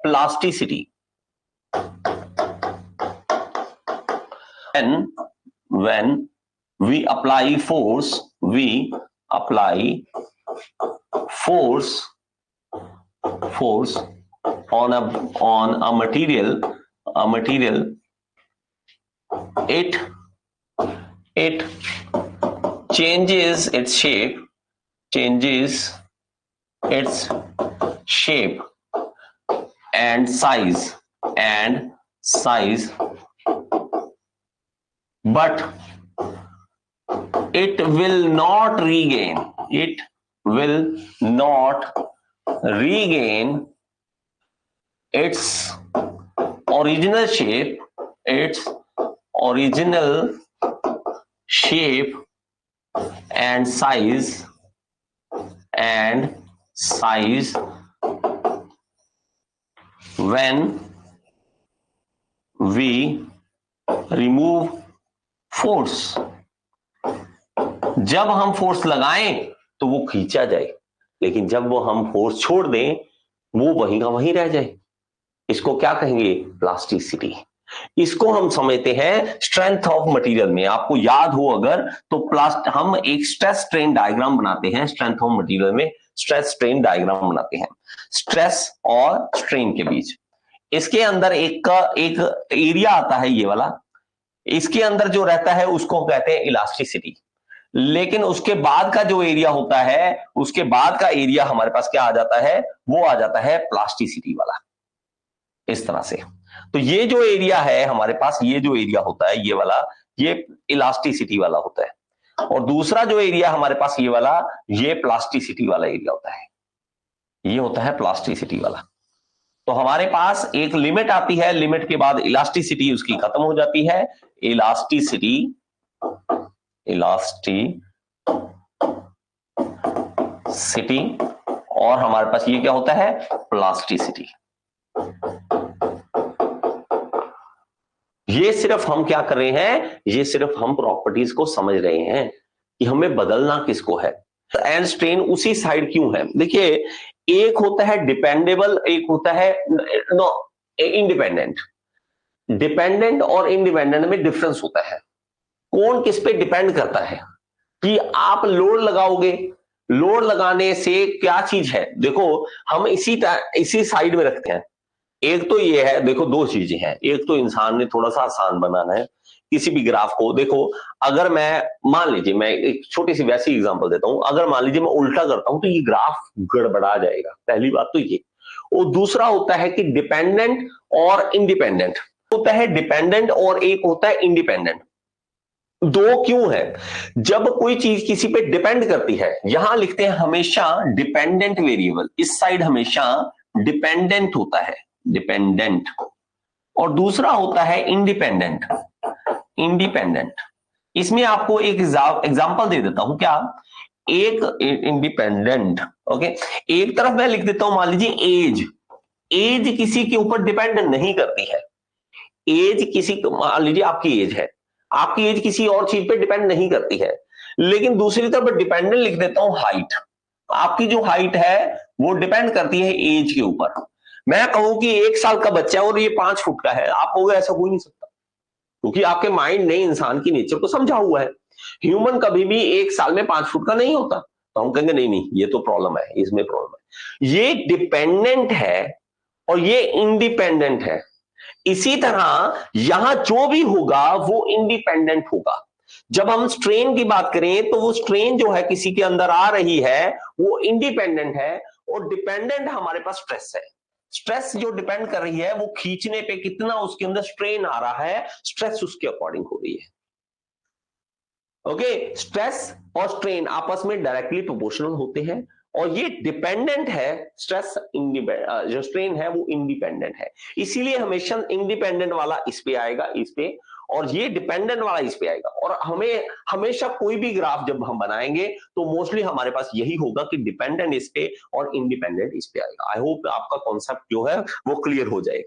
plasticity. When we apply force on a material, it changes its shape and size, but it will not regain its original shape and size when we remove force. जब हम force लगाएं तो वो खींचा जाए, लेकिन जब वो हम फोर्स छोड़ दें वो वहीं का वहीं रह जाए। इसको क्या कहेंगे? प्लास्टिसिटी। इसको हम समझते हैं स्ट्रेंथ ऑफ मटेरियल में। आपको याद हो अगर तो हम एक स्ट्रेस स्ट्रेन डायग्राम बनाते हैं स्ट्रेंथ ऑफ मटेरियल में, स्ट्रेस स्ट्रेन डायग्राम बनाते हैं स्ट्रेस और स्ट्रेन के बीच। इसके अंदर एक एरिया आता है ये वाला, इसके अंदर जो रहता है उसको कहते हैं इलास्टिसिटी। लेकिन उसके बाद का जो एरिया होता है, उसके बाद का एरिया हमारे पास क्या आ जाता है? वो आ जाता है प्लास्टिसिटी वाला, इस तरह से। तो ये जो एरिया है हमारे पास, ये जो एरिया होता है ये वाला, ये इलास्टिसिटी वाला होता है, और दूसरा जो एरिया हमारे पास ये वाला, ये प्लास्टिसिटी वाला एरिया होता है, ये होता है प्लास्टिसिटी वाला। तो हमारे पास एक लिमिट आती है, लिमिट के बाद इलास्टिसिटी उसकी खत्म हो जाती है, इलास्टिसिटी और हमारे पास ये क्या होता है? प्लास्टिसिटी। ये सिर्फ हम क्या कर रहे हैं? ये सिर्फ हम प्रॉपर्टीज को समझ रहे हैं कि हमें बदलना किसको है। एंड स्ट्रेन उसी साइड क्यों है? देखिए, एक होता है डिपेंडेबल, एक होता है इंडिपेंडेंट। डिपेंडेंट और इंडिपेंडेंट में डिफरेंस होता है। कौन किस पे डिपेंड करता है कि आप लोड लगाओगे, लोड लगाने से क्या चीज है? देखो, हम इसी साइड में रखते हैं। एक तो ये है, देखो दो चीजें हैं। एक तो इंसान ने थोड़ा सा आसान बनाना है किसी भी ग्राफ को। देखो, अगर मैं मान लीजिए, मैं एक छोटी सी वैसी एग्जांपल देता हूं, अगर मान लीजिए मैं उल्टा करता हूं तो ये ग्राफ गड़बड़ा जाएगा। पहली बात तो ये। और दूसरा होता है कि डिपेंडेंट और इंडिपेंडेंट होता है, डिपेंडेंट और एक होता है इंडिपेंडेंट। दो क्यों है? जब कोई चीज किसी पे डिपेंड करती है, यहां लिखते हैं हमेशा डिपेंडेंट वेरिएबल, इस साइड हमेशा डिपेंडेंट होता है, डिपेंडेंट, और दूसरा होता है इंडिपेंडेंट। इसमें आपको एक एग्जांपल दे देता हूं। क्या? एक इंडिपेंडेंट, ओके, एक तरफ मैं लिख देता हूं, मान लीजिए एज किसी के ऊपर डिपेंड नहीं करती है। एज किसी को, मान लीजिए आपकी एज है, आपकी एज किसी और चीज पे डिपेंड नहीं करती है। लेकिन दूसरी तरफ डिपेंडेंट लिख देता हूं हाइट। आपकी जो हाइट है वो डिपेंड करती है एज के ऊपर। मैं कहूं कि 1 साल का बच्चा है और ये 5 फुट का है, आप कहोगे ऐसा हो नहीं सकता, क्योंकि आपके माइंड ने इंसान की नेचर को समझा हुआ है। ह्यूमन कभी भी 1 साल में 5 फुट का नहीं होता। तो हम कहेंगे नहीं नहीं, ये तो प्रॉब्लम है, इसमें प्रॉब्लम है। ये डिपेंडेंट है और ये इंडिपेंडेंट है। इसी तरह यहां जो भी होगा वो इंडिपेंडेंट होगा। जब हम स्ट्रेन की बात करें तो वो स्ट्रेन जो है किसी के अंदर आ रही है वो इंडिपेंडेंट है, और डिपेंडेंट हमारे पास स्ट्रेस है। स्ट्रेस जो डिपेंड कर रही है वो खींचने पे कितना उसके अंदर स्ट्रेन आ रहा है, स्ट्रेस उसके अकॉर्डिंग हो रही है। ओके, स्ट्रेस और स्ट्रेन आपस में डायरेक्टली प्रोपोर्शनल होते हैं, और ये डिपेंडेंट है स्ट्रेस, जो स्ट्रेन है वो इंडिपेंडेंट है। इसीलिए हमेशा इंडिपेंडेंट वाला इस पे आएगा, इस पे, और ये डिपेंडेंट वाला इस पे आएगा। और हमें हमेशा कोई भी ग्राफ जब हम बनाएंगे तो मोस्टली हमारे पास यही होगा कि डिपेंडेंट इस पे और इंडिपेंडेंट इस पे आएगा। आई होप आपका कॉन्सेप्ट जो है वो क्लियर हो जाए।